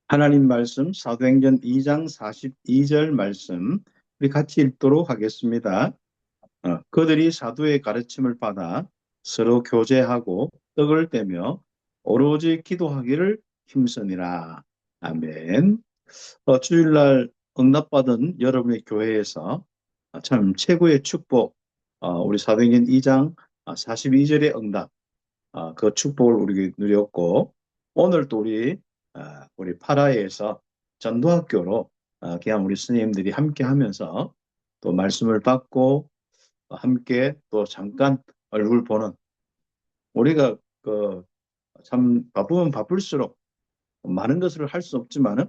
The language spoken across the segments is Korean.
하나님 말씀 사도행전 2장 42절 말씀 우리 같이 읽도록 하겠습니다. 그들이 사도의 가르침을 받아 서로 교제하고 떡을 떼며 오로지 기도하기를 힘쓰니라. 아멘. 주일날 응답받은 여러분의 교회에서 참 최고의 축복, 우리 사도행전 2장 42절의 응답, 그 축복을 우리 누렸고, 오늘 또 우리 파라에서 전도학교로 그냥 우리 스님들이 함께 하면서 또 말씀을 받고 함께 또 잠깐 얼굴 보는, 우리가 참 바쁘면 바쁠수록 많은 것을 할 수 없지만은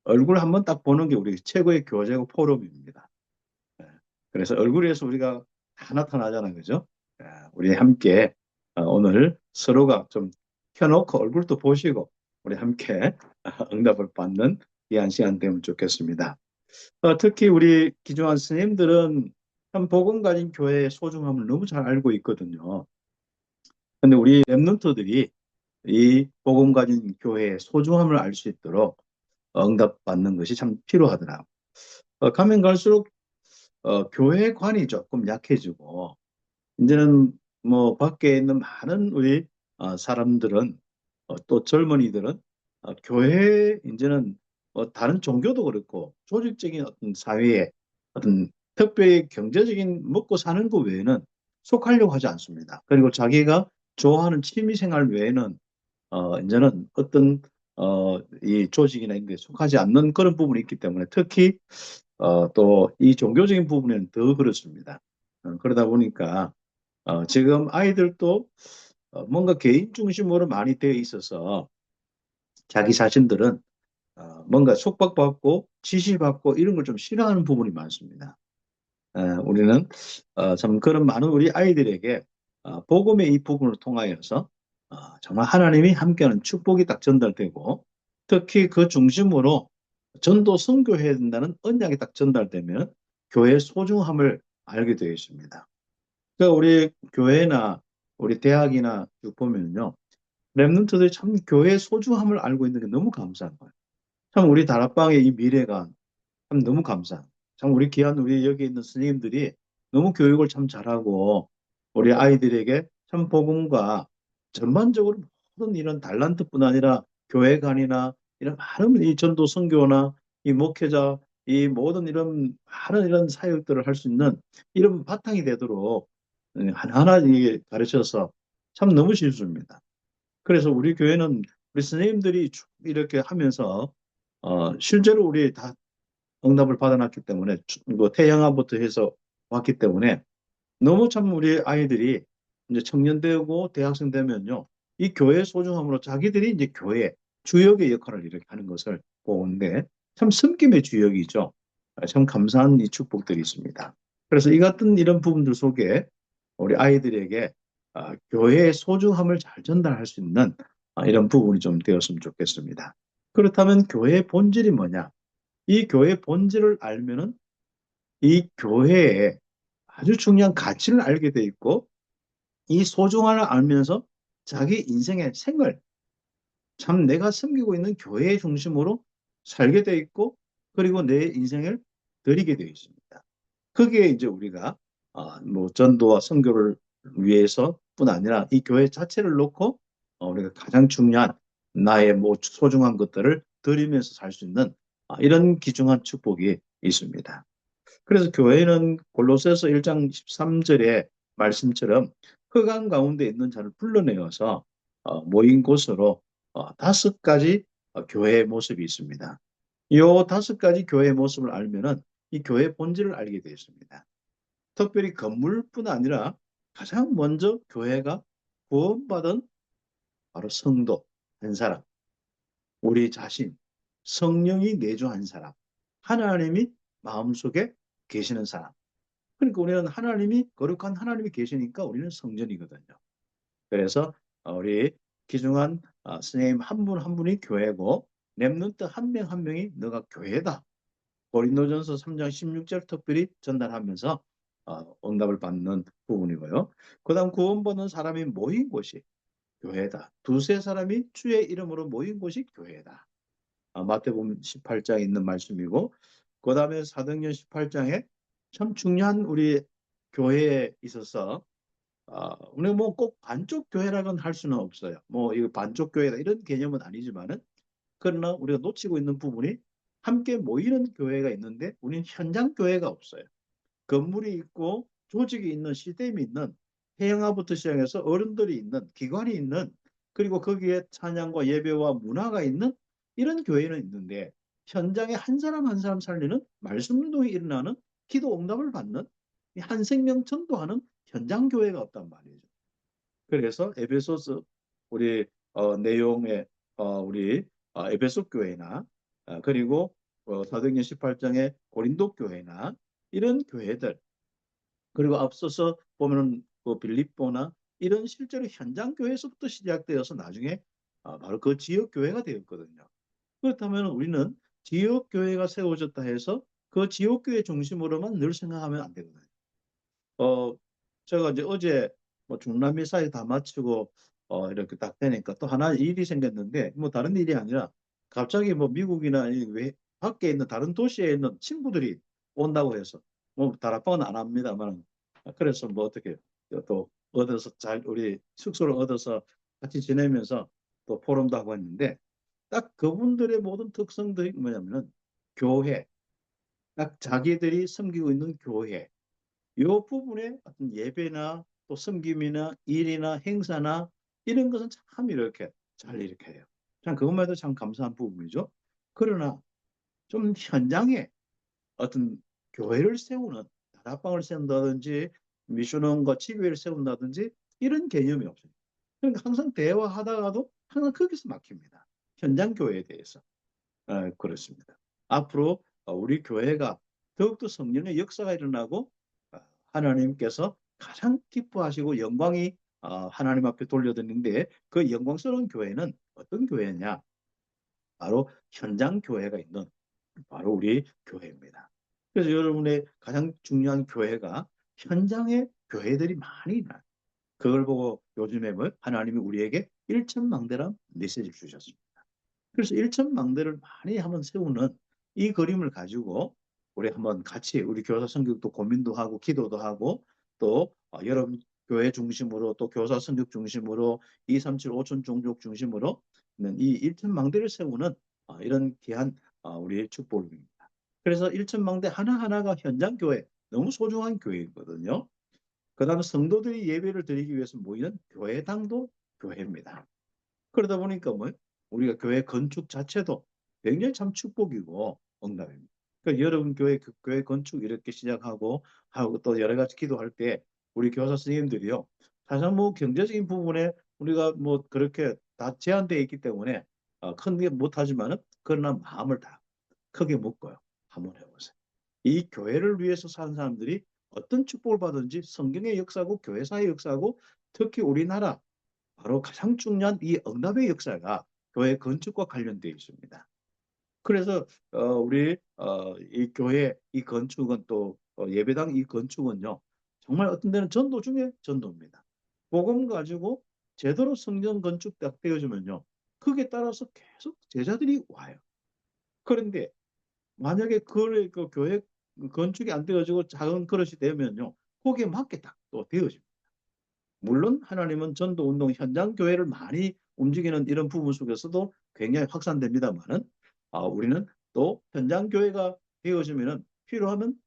얼굴 한번 딱 보는 게 우리 최고의 교제고 포럼입니다. 예. 그래서 얼굴에서 우리가 다 나타나잖아요. 그죠? 우리 함께 오늘 서로가 좀 켜놓고 얼굴도 보시고 우리 함께 응답을 받는 귀한 시간 되면 좋겠습니다. 특히 우리 기중한 스님들은 참 복음 가진 교회의 소중함을 너무 잘 알고 있거든요. 근데 우리 랩런트들이 이 복음 가진 교회의 소중함을 알 수 있도록 응답받는 것이 참 필요하더라. 가면 갈수록 교회관이 조금 약해지고 이제는 뭐 밖에 있는 많은 우리 사람들은 또 젊은이들은 교회 이제는 다른 종교도 그렇고 조직적인 어떤 사회에 어떤 특별히 경제적인 먹고 사는 것 외에는 속하려고 하지 않습니다. 그리고 자기가 좋아하는 취미 생활 외에는 이제는 어떤 이 조직이나 이런 게 속하지 않는 그런 부분이 있기 때문에 특히 또 이 종교적인 부분에는 더 그렇습니다. 그러다 보니까 지금 아이들도 뭔가 개인 중심으로 많이 되어 있어서 자기 자신들은 뭔가 속박받고 지시받고 이런 걸 좀 싫어하는 부분이 많습니다. 우리는 참 그런 많은 우리 아이들에게 복음의 이 부분을 통하여서 정말 하나님이 함께하는 축복이 딱 전달되고 특히 그 중심으로 전도 선교해야 된다는 언약이 딱 전달되면 교회의 소중함을 알게 되어 있습니다. 그러니까 우리 교회나 우리 대학이나 쭉 보면요. 랩런트들이 참 교회의 소중함을 알고 있는 게 너무 감사한 거예요. 참 우리 다락방의 이 미래가 참 너무 감사한. 참 우리 귀한 우리 여기 있는 선생님들이 너무 교육을 참 잘하고 우리 아이들에게 참 복음과 전반적으로 모든 이런 달란트뿐 아니라 교회관이나 이런 많은 이 전도 선교나 이 목회자 이 모든 이런 많은 이런 사역들을 할 수 있는 이런 바탕이 되도록 하나하나 가르쳐서 참 너무 실수입니다. 그래서 우리 교회는 우리 선생님들이 쭉 이렇게 하면서 실제로 우리 다 응답을 받아놨기 때문에 뭐 태영아부터 해서 왔기 때문에 너무 참 우리 아이들이 이제 청년 되고 대학생 되면요 이 교회의 소중함으로 자기들이 이제 교회 주역의 역할을 이렇게 하는 것을 보는데 참 섬김의 주역이죠. 참 감사한 이 축복들이 있습니다. 그래서 이 같은 이런 부분들 속에 우리 아이들에게 교회의 소중함을 잘 전달할 수 있는 이런 부분이 좀 되었으면 좋겠습니다. 그렇다면 교회의 본질이 뭐냐? 이 교회의 본질을 알면은 이 교회의 아주 중요한 가치를 알게 돼 있고 이 소중함을 알면서 자기 인생의 생을 참 내가 섬기고 있는 교회의 중심으로 살게 돼 있고 그리고 내 인생을 드리게 되어 있습니다. 그게 이제 우리가 뭐 전도와 선교를 위해서뿐 아니라 이 교회 자체를 놓고 우리가 가장 중요한 나의 뭐 소중한 것들을 드리면서 살 수 있는 이런 귀중한 축복이 있습니다. 그래서 교회는 골로새서 1장 13절의 말씀처럼 흑암 가운데 있는 자를 불러내어서 모인 곳으로 다섯 가지 교회의 모습이 있습니다. 이 다섯 가지 교회의 모습을 알면은 이 교회의 본질을 알게 되어 있습니다. 특별히 건물뿐 아니라 가장 먼저 교회가 구원받은 바로 성도 한 사람, 우리 자신, 성령이 내주한 사람, 하나님이 마음속에 계시는 사람. 그러니까 우리는 하나님이 거룩한 하나님이 계시니까 우리는 성전이거든요. 그래서 우리 귀중한 선생님 한 분 한 분이 교회고 렘넌트 한 명 한 명이 너가 교회다. 고린도전서 3장 16절 특별히 전달하면서 응답을 받는 부분이고요. 그다음 구원받는 사람이 모인 곳이 교회다. 두세 사람이 주의 이름으로 모인 곳이 교회다. 마태복음 18장에 있는 말씀이고, 그 다음에 사도행전 18장에 참 중요한 우리 교회에 있어서 우리가 뭐 꼭 반쪽 교회라고는 할 수는 없어요. 뭐 이거 반쪽 교회다 이런 개념은 아니지만은, 그러나 우리가 놓치고 있는 부분이 함께 모이는 교회가 있는데 우리는 현장 교회가 없어요. 건물이 있고 조직이 있는 시스템이 있는, 회영화부터 시작해서 어른들이 있는 기관이 있는, 그리고 거기에 찬양과 예배와 문화가 있는 이런 교회는 있는데, 현장에 한 사람 한 사람 살리는 말씀 운동이 일어나는, 기도 응답을 받는, 한 생명 전도하는 현장 교회가 없단 말이죠. 그래서 에베소서 우리 내용의 우리 에베소 교회나 그리고 사도행전 18장의 고린도 교회나 이런 교회들, 그리고 앞서서 보면은 그 빌립보나 이런 실제로 현장 교회에서부터 시작되어서 나중에 바로 그 지역 교회가 되었거든요. 그렇다면 우리는 지역 교회가 세워졌다 해서 그 지역 교회 중심으로만 늘 생각하면 안 되거든요. 어, 제가 이제 어제 뭐 중남미 사이 다 마치고 이렇게 딱 되니까 또 하나 일이 생겼는데, 뭐 다른 일이 아니라 갑자기 뭐 미국이나 왜 밖에 있는 다른 도시에 있는 친구들이 온다고 해서, 뭐 다락방은 안 합니다만, 그래서 뭐 어떻게 또 얻어서 잘 우리 숙소를 얻어서 같이 지내면서 또 포럼도 하고 했는데, 딱 그분들의 모든 특성들이 뭐냐면은 교회, 딱 자기들이 섬기고 있는 교회, 이 부분에 어떤 예배나 또 섬김이나 일이나 행사나 이런 것은 참 이렇게 잘 이렇게 해요. 참 그것만 해도 참 감사한 부분이죠. 그러나 좀 현장에 어떤 교회를 세우는, 다락방을 세운다든지 미션원과 지교회를 세운다든지 이런 개념이 없어요. 그러니까 항상 대화하다가도 항상 거기서 막힙니다. 현장 교회에 대해서. 그렇습니다. 앞으로 우리 교회가 더욱더 성령의 역사가 일어나고 하나님께서 가장 기뻐하시고 영광이 하나님 앞에 돌려드는데, 그 영광스러운 교회는 어떤 교회냐? 바로 현장 교회가 있는 바로 우리 교회입니다. 그래서 여러분의 가장 중요한 교회가 현장에 교회들이 많이 있나, 그걸 보고 요즘에 뭐 하나님이 우리에게 일천망대란 메시지를 주셨습니다. 그래서 일천망대를 많이 한번 세우는 이 그림을 가지고 우리 한번 같이 우리 교사 성격도 고민도 하고 기도도 하고, 또 여러분 교회 중심으로 또 교사 성격 중심으로 237 5천 종족 중심으로 이 일천망대를 세우는 이런 귀한 우리의 축복입니다. 그래서 일천망대 하나하나가 현장 교회, 너무 소중한 교회이거든요. 그 다음에 성도들이 예배를 드리기 위해서 모이는 교회당도 교회입니다. 그러다 보니까 뭐 우리가 교회 건축 자체도 굉장히 참 축복이고 응답입니다. 그러니까 여러분 교회 건축 이렇게 시작하고 하고 또 여러 가지 기도할 때 우리 교사 선생님들이요, 사실 뭐 경제적인 부분에 우리가 뭐 그렇게 다 제한되어 있기 때문에 큰 게 못하지만은, 그러나 마음을 다 크게 먹고요, 한번 해보세요. 이 교회를 위해서 사는 사람들이 어떤 축복을 받은지, 성경의 역사고 교회사의 역사고, 특히 우리나라 바로 가장 중요한 이 응답의 역사가 교회 건축과 관련되어 있습니다. 그래서 우리 이 교회 이 건축은 또 예배당 이 건축은요, 정말 어떤 데는 전도 중에 전도입니다. 복음 가지고 제대로 성전 건축 딱 되어지면요, 그게 따라서 계속 제자들이 와요. 그런데 만약에 그 교회 건축이 안 되어지고 작은 그릇이 되면요, 거기에 맞게 딱 또 되어집니다. 물론 하나님은 전도 운동 현장 교회를 많이 움직이는 이런 부분 속에서도 굉장히 확산됩니다만은, 우리는 또 현장 교회가 되어지면은 필요하면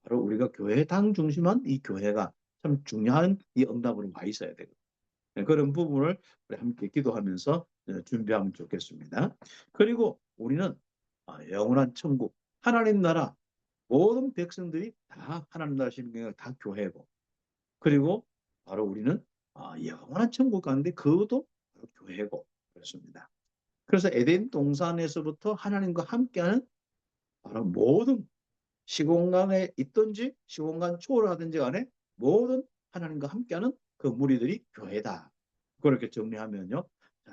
바로 우리가 교회당 중심한 이 교회가 참 중요한 이 응답으로 와 있어야 되거든요. 그런 부분을 우리 함께 기도하면서 준비하면 좋겠습니다. 그리고 우리는 영원한 천국, 하나님 나라, 모든 백성들이 다 하나님 나라 시민이 다 교회고, 그리고 바로 우리는 영원한 천국 가는데 그것도 바로 교회고 그렇습니다. 그래서 에덴 동산에서부터 하나님과 함께하는 바로 모든, 시공간에 있든지 시공간 초월하든지 간에 모든 하나님과 함께하는 그 무리들이 교회다. 그렇게 정리하면요,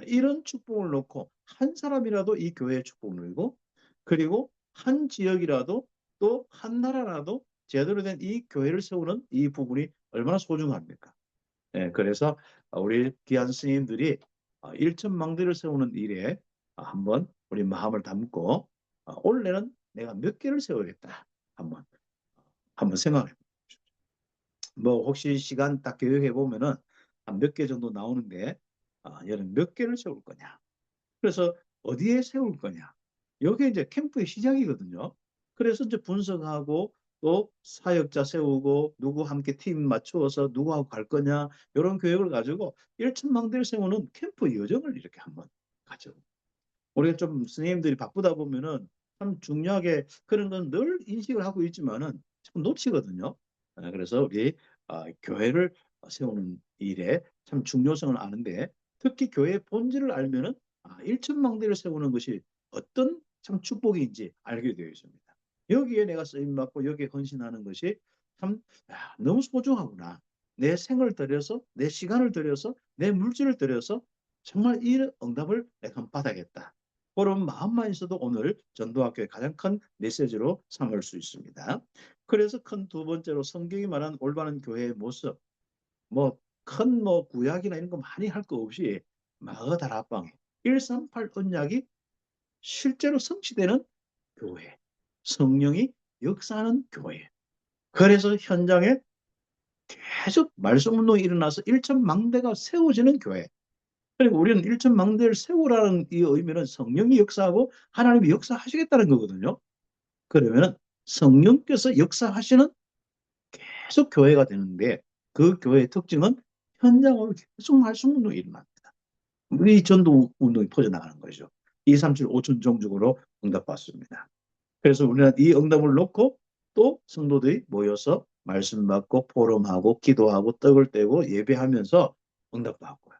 이런 축복을 놓고 한 사람이라도 이 교회의 축복을 누리고, 그리고 한 지역이라도 또 한 나라라도 제대로 된 이 교회를 세우는 이 부분이 얼마나 소중합니까? 그래서 우리 귀한 스님들이 일천망대를 세우는 일에 한번 우리 마음을 담고 올해는 내가 몇 개를 세워야겠다. 한번 생각해. 뭐 혹시 시간 딱 계획해 보면은 한 몇 개 정도 나오는데 얘는 몇 개를 세울 거냐. 그래서 어디에 세울 거냐. 여기 이제 캠프의 시작이거든요. 그래서 이제 분석하고 또 사역자 세우고 누구 함께 팀 맞추어서 누구하고 갈 거냐 이런 계획을 가지고 일천망대를 세우는 캠프 여정을 이렇게 한번 가죠. 우리가 좀 선생님들이 바쁘다 보면은 참 중요하게 그런 건 늘 인식을 하고 있지만은 참 놓치거든요. 그래서 우리 교회를 세우는 일에 참 중요성을 아는데 특히 교회의 본질을 알면은 일천망대를 세우는 것이 어떤 참 축복인지 알게 되어 있습니다. 여기에 내가 쓰임 받고 여기에 헌신하는 것이 참 너무 소중하구나. 내 생을 들여서 내 시간을 들여서 내 물질을 들여서 정말 이 응답을 내가 받아야겠다. 그런 마음만 있어도 오늘 전도학교의 가장 큰 메시지로 삼을 수 있습니다. 그래서 큰 두 번째로 성경이 말하는 올바른 교회의 모습, 뭐 큰 뭐 구약이나 이런 거 많이 할 거 없이 마가다락방에 138 언약이 실제로 성취되는 교회, 성령이 역사하는 교회. 그래서 현장에 계속 말씀 운동이 일어나서 일천망대가 세워지는 교회. 그리고 우리는 일천망대를 세우라는 이 의미는 성령이 역사하고 하나님이 역사하시겠다는 거거든요. 그러면 성령께서 역사하시는 계속 교회가 되는데 그 교회의 특징은 현장으로 계속 말씀 운동이 일어납니다. 우리 전도 운동이 퍼져나가는 거죠. 2, 3, 7, 5천 종족으로 응답받습니다. 그래서 우리는 이 응답을 놓고 또 성도들이 모여서 말씀 받고 포럼하고 기도하고 떡을 떼고 예배하면서 응답받고요.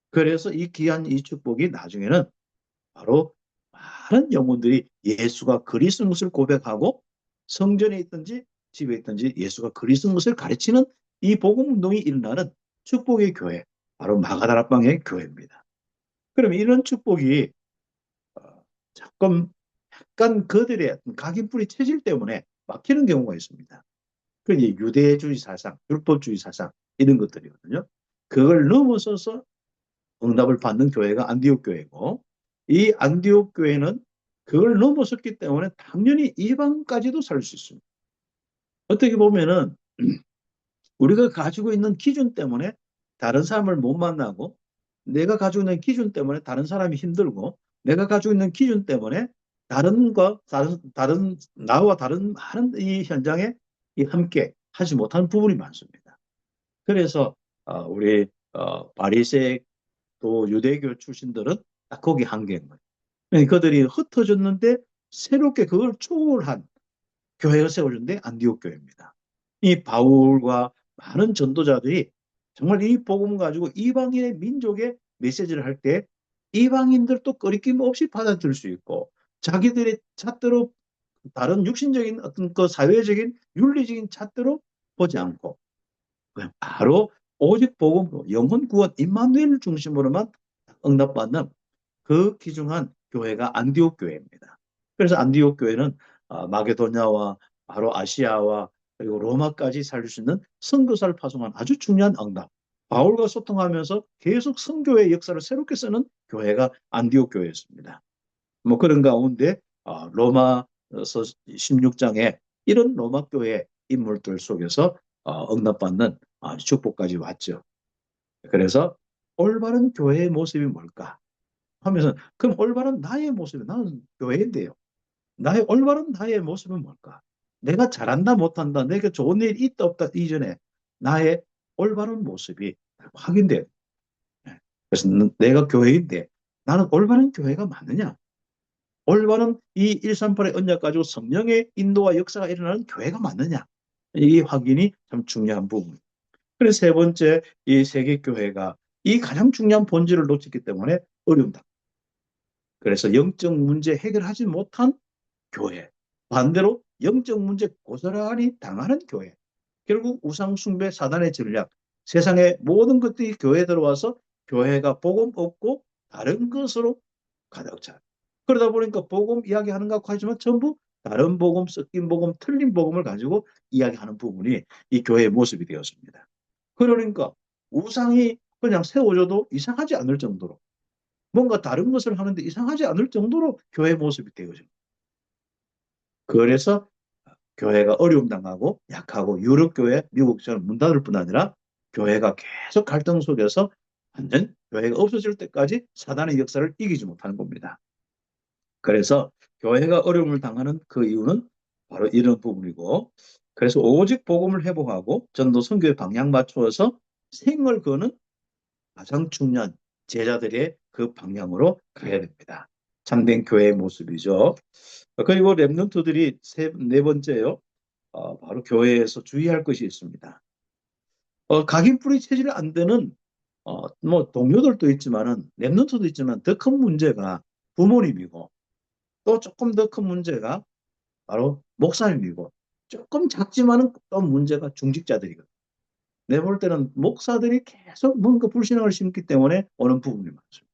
그래서 이 귀한 이 축복이 나중에는 바로 많은 영혼들이 예수가 그리스도인 것을 고백하고 성전에 있든지 집에 있든지 예수가 그리스도인 것을 가르치는 이 복음 운동이 일어나는 축복의 교회, 바로 마가다락방의 교회입니다. 그럼 이런 축복이 약간 그들의 각인뿌리 체질 때문에 막히는 경우가 있습니다. 그 이제 유대주의 사상, 율법주의 사상 이런 것들이거든요. 그걸 넘어서서 응답을 받는 교회가 안디옥 교회고 이 안디옥 교회는 그걸 넘어섰기 때문에 당연히 이방까지도 살 수 있습니다. 어떻게 보면은 우리가 가지고 있는 기준 때문에 다른 사람을 못 만나고 내가 가지고 있는 기준 때문에 다른 사람이 힘들고 내가 가지고 있는 기준 때문에 다른 나와 다른 많은 이 현장에 함께 하지 못하는 부분이 많습니다. 그래서 우리 바리새 또 유대교 출신들은 딱 거기 한계인 거예요. 그들이 흩어졌는데 새롭게 그걸 초월한 교회가 세워졌는데 안디옥 교회입니다. 이 바울과 많은 전도자들이 정말 이 복음 가지고 이방인의 민족의 메시지를 할 때 이방인들도 꺼리낌 없이 받아들일 수 있고 자기들의 잣대로 다른 육신적인 어떤 그 사회적인 윤리적인 잣대로 보지 않고 그냥 바로 오직 복음, 영혼 구원, 임마누엘 중심으로만 응답받는 그 귀중한 교회가 안디옥 교회입니다. 그래서 안디옥 교회는 마게도냐와 바로 아시아와 그리고 로마까지 살릴 수 있는 선교사를 파송한 아주 중요한 응답. 바울과 소통하면서 계속 선교의 역사를 새롭게 쓰는 교회가 안디옥 교회였습니다. 뭐 그런 가운데 로마서 16장에 이런 로마 교회 인물들 속에서 응답받는 축복까지 왔죠. 그래서 올바른 교회의 모습이 뭘까? 하면서 그럼 올바른 나의 모습이 나는 교회인데요. 올바른 나의 모습은 뭘까? 내가 잘한다 못한다 내가 좋은 일이 있다 없다 이전에 나의 올바른 모습이 확인돼요. 그래서 내가 교회인데 나는 올바른 교회가 맞느냐? 올바른 이 138의 언약 가지고 성령의 인도와 역사가 일어나는 교회가 맞느냐? 이 확인이 참 중요한 부분. 그래서 세 번째 이 세계교회가 이 가장 중요한 본질을 놓쳤기 때문에 어려움다. 그래서 영적 문제 해결하지 못한 교회. 반대로 영적 문제 고스란히 당하는 교회. 결국 우상숭배 사단의 전략. 세상의 모든 것들이 교회에 들어와서 교회가 복음 없고 다른 것으로 가득 차. 그러다 보니까 복음 이야기하는 것 같고 하지만 전부 다른 복음, 섞인 복음, 틀린 복음을 가지고 이야기하는 부분이 이 교회의 모습이 되었습니다. 그러니까 우상이 그냥 세워져도 이상하지 않을 정도로 뭔가 다른 것을 하는데 이상하지 않을 정도로 교회 모습이 되어져. 그래서 교회가 어려움 당하고 약하고 유럽 교회, 미국처럼 문 닫을 뿐 아니라 교회가 계속 갈등 속에서 완전 교회가 없어질 때까지 사단의 역사를 이기지 못하는 겁니다. 그래서 교회가 어려움을 당하는 그 이유는 바로 이런 부분이고, 그래서 오직 복음을 회복하고 전도 선교의 방향 맞추어서 생을 거는 가장 중요한 제자들의 그 방향으로 가야 됩니다. 참된 교회의 모습이죠. 그리고 랩런트들이 네 번째요. 바로 교회에서 주의할 것이 있습니다. 각인뿌리 체질 안 되는 뭐 동료들도 있지만은 랩런트도 있지만 더 큰 문제가 부모님이고, 또 조금 더 큰 문제가 바로 목사님이고, 조금 작지만은 또 문제가 중직자들이거든요. 내 볼 때는 목사들이 계속 뭔가 불신앙을 심기 때문에 오는 부분이 많습니다.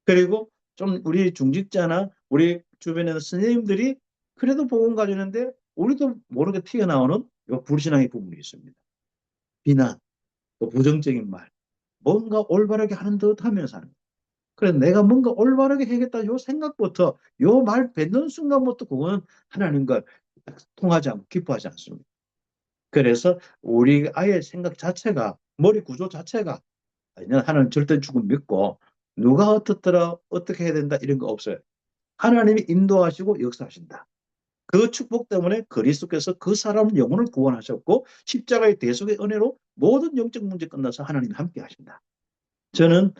그리고 좀 우리 중직자나 우리 주변에는 선생님들이 그래도 복음 가지는데 우리도 모르게 튀어나오는 요 불신앙의 부분이 있습니다. 비난, 또 부정적인 말, 뭔가 올바르게 하는 듯 하면서 하는 거예요. 그래서 내가 뭔가 올바르게 해야겠다 요 생각부터 요 말 뱉는 순간부터 그거는 하나님과 통하지 않고 기뻐하지 않습니다. 그래서 우리 아예 생각 자체가, 머리 구조 자체가 하나님 절대 죽음 믿고 누가 어떻더라 어떻게 해야 된다 이런 거 없어요. 하나님이 인도하시고 역사하신다. 그 축복 때문에 그리스도께서 그 사람 영혼을 구원하셨고 십자가의 대속의 은혜로 모든 영적 문제 끝나서 하나님이 함께 하신다. 저는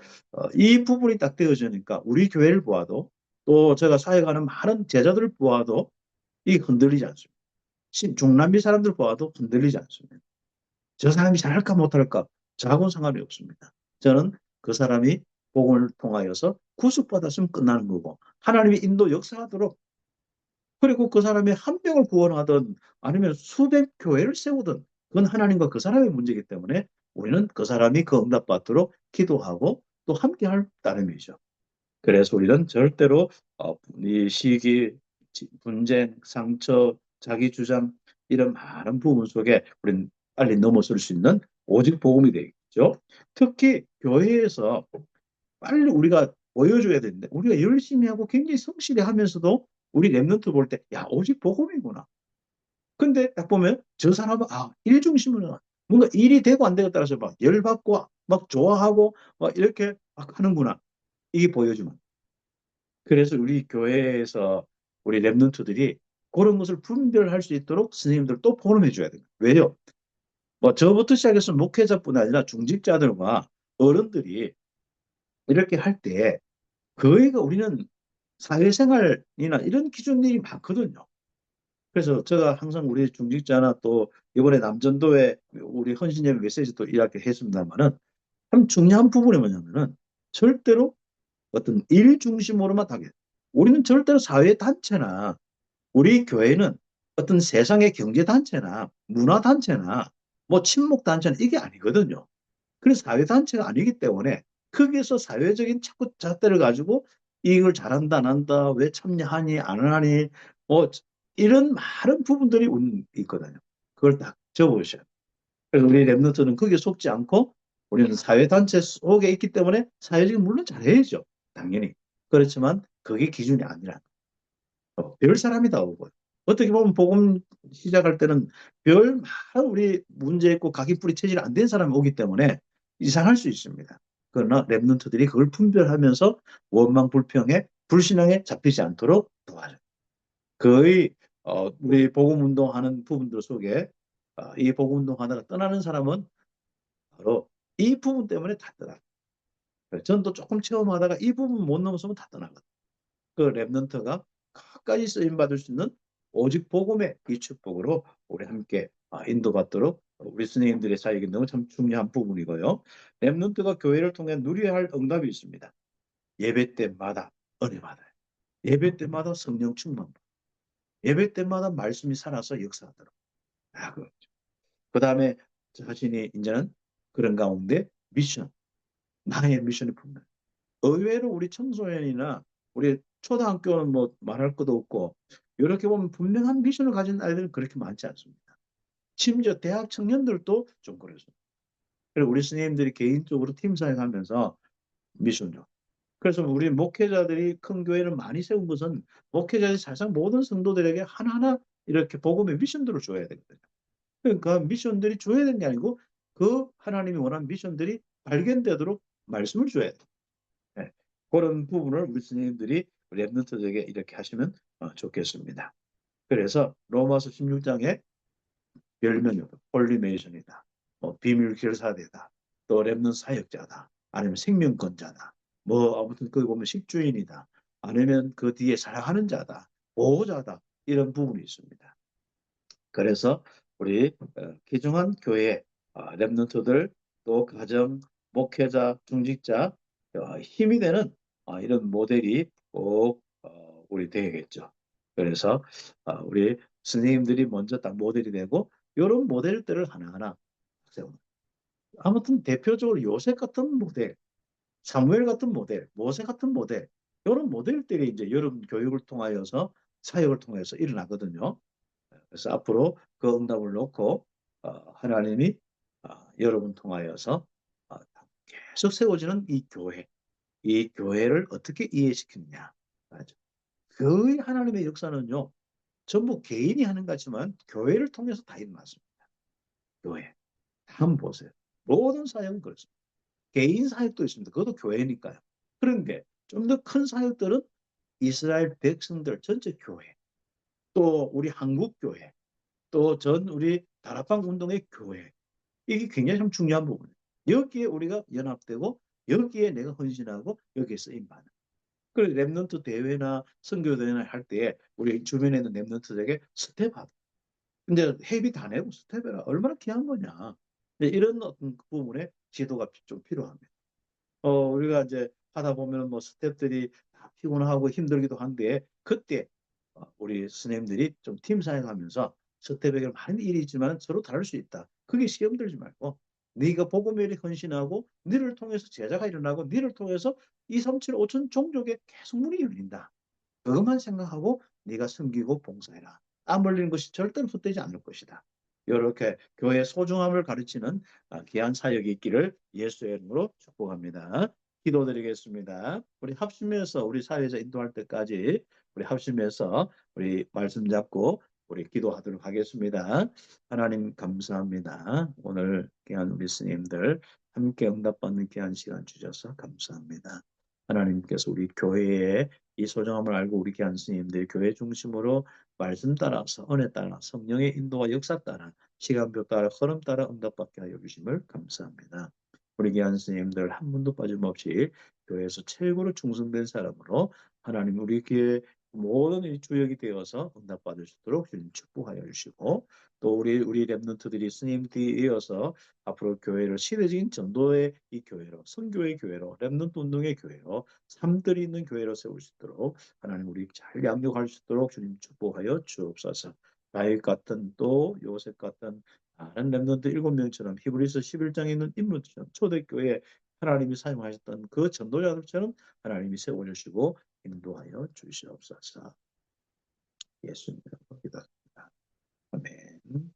이 부분이 딱 되어지니까 우리 교회를 보아도, 또 제가 사역하는 많은 제자들을 보아도 이게 흔들리지 않습니다. 중남미 사람들 보아도 흔들리지 않습니다. 저 사람이 잘할까 못할까 저하고는 상관이 없습니다. 저는 그 사람이 복음을 통하여서 구속받았으면 끝나는 거고, 하나님의 인도 역사하도록, 그리고 그 사람이 한 명을 구원하든 아니면 수백 교회를 세우든 그건 하나님과 그 사람의 문제이기 때문에 우리는 그 사람이 그 응답받도록 기도하고 또 함께할 따름이죠. 그래서 우리는 절대로 이 시기, 분쟁, 상처, 자기 주장 이런 많은 부분 속에 우리는 빨리 넘어설 수 있는 오직 복음이 되겠죠. 특히 교회에서 빨리 우리가 보여줘야 되는데 우리가 열심히 하고 굉장히 성실히 하면서도 우리 랩런트 볼 때 야 오직 복음이구나. 근데 딱 보면 저 사람은 일 중심으로 뭔가 일이 되고 안 되고 따라서 막 열받고 막 좋아하고 막 이렇게 막 하는구나. 이게 보여주면. 그래서 우리 교회에서 우리 랩런트들이 그런 것을 분별할 수 있도록 선생님들 또 포럼해 줘야 돼요. 왜요? 뭐 저부터 시작해서 목회자뿐 아니라 중직자들과 어른들이 이렇게 할 때 거의가 우리는 사회생활이나 이런 기준들이 많거든요. 그래서 제가 항상 우리 중직자나 또 이번에 남전도에 우리 헌신예배 메시지도 이렇게 했습니다만은 참 중요한 부분이 뭐냐면은 절대로 어떤 일 중심으로만 하게. 우리는 절대로 사회단체나 우리 교회는 어떤 세상의 경제단체나 문화단체나 뭐 친목단체나 이게 아니거든요. 그래서 사회단체가 아니기 때문에 거기에서 사회적인 자꾸 잣대를 가지고 이걸 잘한다 안 한다 왜 참여하니 안 하니 뭐 이런 많은 부분들이 있거든요. 그걸 딱 적어보셔요. 그래서 우리 랩노트는 거기에 속지 않고 우리는 사회단체 속에 있기 때문에 사회적인 물론 잘해야죠. 당연히. 그렇지만 그게 기준이 아니라 별 사람이 다 오고 어떻게 보면 복음 시작할 때는 별 많은 우리 문제 있고 각인뿌리 체질 안 된 사람이 오기 때문에 이상할 수 있습니다. 그러나 랩런트들이 그걸 분별하면서 원망 불평에 불신앙에 잡히지 않도록 도와줘요. 거의 우리 복음 운동하는 부분들 속에 이 복음 운동하다가 떠나는 사람은 바로 이 부분 때문에 다 떠나요. 저는 또 조금 체험하다가 이 부분 못 넘어서면 다 떠나거든요. 그 랩런트가 끝까지 쓰임 받을 수 있는 오직 복음의 이 축복으로 우리 함께 인도받도록 우리 선생님들의 사역이 너무 참 중요한 부분이고요. 랩런트가 교회를 통해 누려야 할 응답이 있습니다. 예배 때마다 은혜 받아요. 예배 때마다 성령 충만. 예배 때마다 말씀이 살아서 역사하도록. 그렇죠. 그 다음에 자신이 이제는 그런 가운데 미션, 나의 미션이 분명. 의외로 우리 청소년이나 우리 초등학교는 뭐 말할 것도 없고 이렇게 보면 분명한 미션을 가진 아이들은 그렇게 많지 않습니다. 심지어 대학 청년들도 좀 그렇습니다. 그리고 우리 선생님들이 개인적으로 팀 사역하면서 미션요. 그래서 우리 목회자들이 큰 교회를 많이 세운 것은 목회자들이 사실상 모든 성도들에게 하나하나 이렇게 복음의 미션들을 줘야 되거든요. 그러니까 미션들이 줘야 되는 게 아니고 그 하나님이 원하는 미션들이 발견되도록 말씀을 줘야 돼요. 네. 그런 부분을 우리 스님들이 랩런트들에게 이렇게 하시면 좋겠습니다. 그래서 로마서 16장에 별명이 홀리메이션이다. 비밀 결사대다. 또 랩넌 사역자다. 아니면 생명권자다. 뭐 아무튼 거기 보면 식주인이다. 아니면 그 뒤에 사랑하는 자다. 보호자다. 이런 부분이 있습니다. 그래서 우리 귀중한 교회 랩런트들 또 가정 목회자 중직자 힘이 되는 이런 모델이 꼭 우리 되겠죠. 그래서 우리 선생님들이 먼저 딱 모델이 되고 이런 모델들을 하나하나 세우는. 아무튼 대표적으로 요셉 같은 모델, 사무엘 같은 모델, 모세 같은 모델 이런 모델들이 이제 여러분 교육을 통하여서 사역을 통해서 일어나거든요. 그래서 앞으로 그 응답을 놓고 하나님이 여러분 통하여서 어, 계속 세워지는 이 교회를 어떻게 이해시키느냐. 거의 하나님의 역사는요, 전부 개인이 하는 것 같지만 교회를 통해서 다 일어났습니다. 교회. 한번 보세요. 모든 사역은 그렇습니다. 개인 사역도 있습니다. 그것도 교회니까요. 그런 게 좀 더 큰 사역들은 이스라엘 백성들 전체 교회, 또 우리 한국 교회, 또 전 우리 다락방 운동의 교회. 이게 굉장히 좀 중요한 부분이에요. 여기에 우리가 연합되고 여기에 내가 헌신하고 여기에 쓰임받는. 그래서 랩런트 대회나 선교 대회나 할 때에 우리 주변에 있는 랩런트들에게 스텝하고 근데 회비 다 내고 스텝해라. 얼마나 귀한 거냐. 이런 어떤 부분에 지도가 좀 필요합니다. 우리가 이제 하다 보면 뭐 스태프들이 다 피곤하고 힘들기도 한데 그때 우리 스님들이 좀 팀 사역하면서 스태프에게 많은 일이 있지만 서로 다를 수 있다. 그게 시험 들지 말고 네가 복음에 헌신하고 너를 통해서 제자가 일어나고 너를 통해서 2, 3, 7, 5천 종족에 계속 문이 열린다. 그것만 생각하고 네가 섬기고 봉사해라. 땀 흘리는 것이 절대로 헛되지 않을 것이다. 이렇게 교회의 소중함을 가르치는 귀한 사역이 있기를 예수의 이름으로 축복합니다. 기도드리겠습니다. 우리 합심해서 우리 사회에서 인도할 때까지 우리 합심해서 우리 말씀 잡고 우리 기도하도록 하겠습니다. 하나님 감사합니다. 오늘 귀한 우리 스님들 함께 응답받는 귀한 시간 주셔서 감사합니다. 하나님께서 우리 교회에 이 소중함을 알고 우리 귀한 스님들 교회 중심으로 말씀 따라서 은혜 따라 성령의 인도와 역사 따라 시간표 따라 흐름 따라 응답받게 하여 주심을 감사합니다. 우리 귀한 스님들 한 분도 빠짐없이 교회에서 최고로 충성된 사람으로 하나님 우리 교회 모든 이 주역이 되어서 응답받을 수 있도록 주님 축복하여 주시고 또 우리 랩런트들이 스님들이 이어서 앞으로 교회를 시대적인 전도의 이 교회로 선교의 교회로 랩런트 운동의 교회로 삶들이 있는 교회로 세울 수 있도록 하나님 우리 잘 양육할 수 있도록 주님 축복하여 주옵소서. 다윗 같은 또 요셉 같은 다른 렘넌트 7명처럼 히브리서 11장에 있는 인물처럼 초대교회 하나님이 사용하셨던 그 전도자들처럼 하나님이 세워주시고 인도하여 주시옵소서. 예수님으로 기도합니다. 아멘.